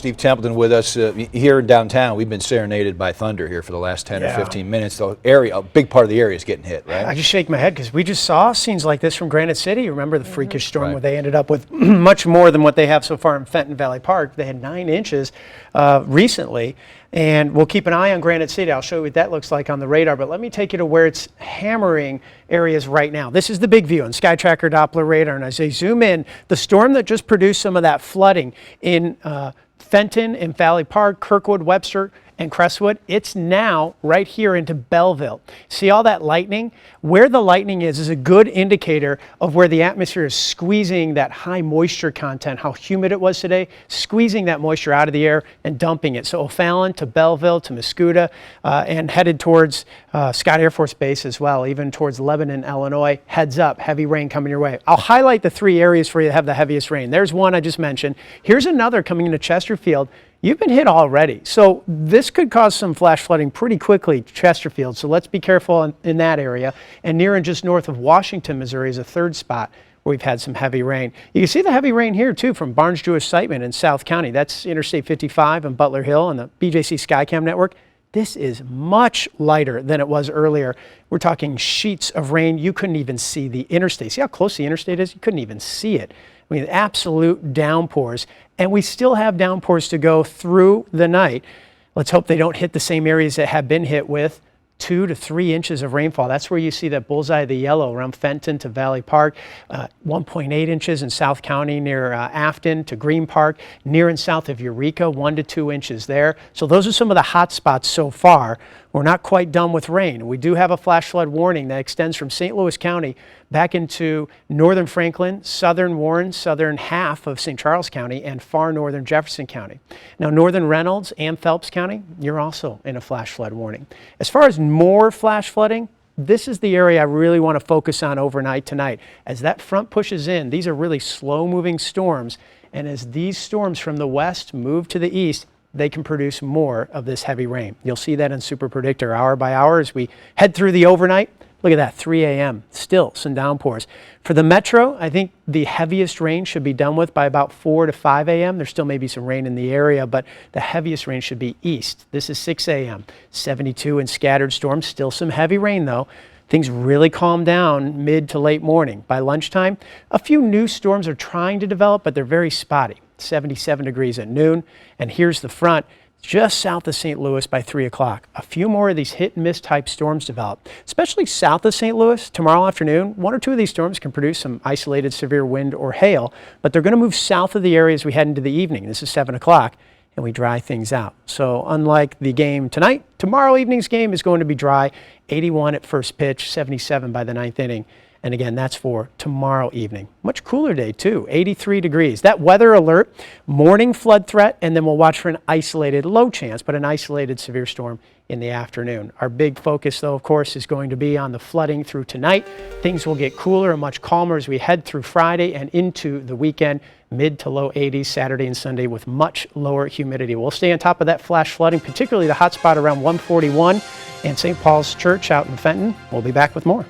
Steve Templeton with us here in downtown. We've been serenaded by thunder here for the last 10 or 15 minutes. The area, a big part of the area is getting hit, right? I just shake my head because we just saw scenes like this from Granite City. Remember the freakish storm where they ended up with much more than what they have so far in Fenton Valley Park. They had 9 inches recently. And we'll keep an eye on Granite City. I'll show you what that looks like on the radar, but let me take you to where it's hammering areas right now. This is the big view on SKYTRACKER Doppler radar, and as I zoom in, the storm that just produced some of that flooding in Fenton and Valley Park, Kirkwood, Webster, and Crestwood, it's now right here into Belleville. See all that lightning? Where the lightning is a good indicator of where the atmosphere is squeezing that high moisture content, how humid it was today, squeezing that moisture out of the air and dumping it. So O'Fallon to Belleville to Mascoutah and headed towards Scott Air Force Base as well, even towards Lebanon, Illinois. Heads up, heavy rain coming your way. I'll highlight the 3 areas for you that have the heaviest rain. There's one I just mentioned. Here's another coming into Chesterfield. You've been hit already, so this could cause some flash flooding pretty quickly, Chesterfield, so let's be careful in that area. And near and just north of Washington, Missouri is a third spot where we've had some heavy rain. You can see the heavy rain here too from Barnes Jewish Siteman in South County. That's Interstate 55 and Butler Hill and the BJC Skycam network. This is much lighter than it was earlier. We're talking sheets of rain. You couldn't even see the interstate. See how close the interstate is? You couldn't even see it. I mean, absolute downpours. And we still have downpours to go through the night. Let's hope they don't hit the same areas that have been hit with 2 to 3 inches of rainfall. That's where you see that bullseye of the yellow around Fenton to Valley Park, 1.8 inches in South County near Afton to Green Park, near and south of Eureka, 1 to 2 inches there. So those are some of the hot spots so far. We're not quite done with rain. We do have a flash flood warning that extends from St. Louis County back into northern Franklin, southern Warren, southern half of St. Charles County, and far northern Jefferson County. Now, northern Reynolds and Phelps County, you're also in a flash flood warning. As far as more flash flooding, this is the area I really want to focus on overnight tonight. As that front pushes in, these are really slow-moving storms, and as these storms from the west move to the east, they can produce more of this heavy rain. You'll see that in Super Predictor hour by hour as we head through the overnight. Look at that, 3 a.m., still some downpours. For the metro, I think the heaviest rain should be done with by about 4 to 5 a.m. There still may be some rain in the area, but the heaviest rain should be east. This is 6 a.m., 72 and scattered storms, still some heavy rain though. Things really calm down mid to late morning. By lunchtime, a few new storms are trying to develop, but they're very spotty. 77 degrees at noon, and here's the front just south of St. Louis by 3 o'clock. A few more of these hit and miss type storms develop, especially south of St. Louis tomorrow afternoon. 1 or 2 of these storms can produce some isolated severe wind or hail, but they're going to move south of the area as we head into the evening. This is 7 o'clock, and we dry things out. So unlike the game tonight, tomorrow evening's game is going to be dry. 81 at first pitch, 77 by the 9th inning. And again, that's for tomorrow evening. Much cooler day too, 83 degrees. That weather alert, morning flood threat, and then we'll watch for an isolated, low chance, but an isolated severe storm in the afternoon. Our big focus though, of course, is going to be on the flooding through tonight. Things will get cooler and much calmer as we head through Friday and into the weekend. Mid to low 80s Saturday and Sunday with much lower humidity. We'll stay on top of that flash flooding, particularly the hot spot around 141 and St. Paul's Church out in Fenton. We'll be back with more.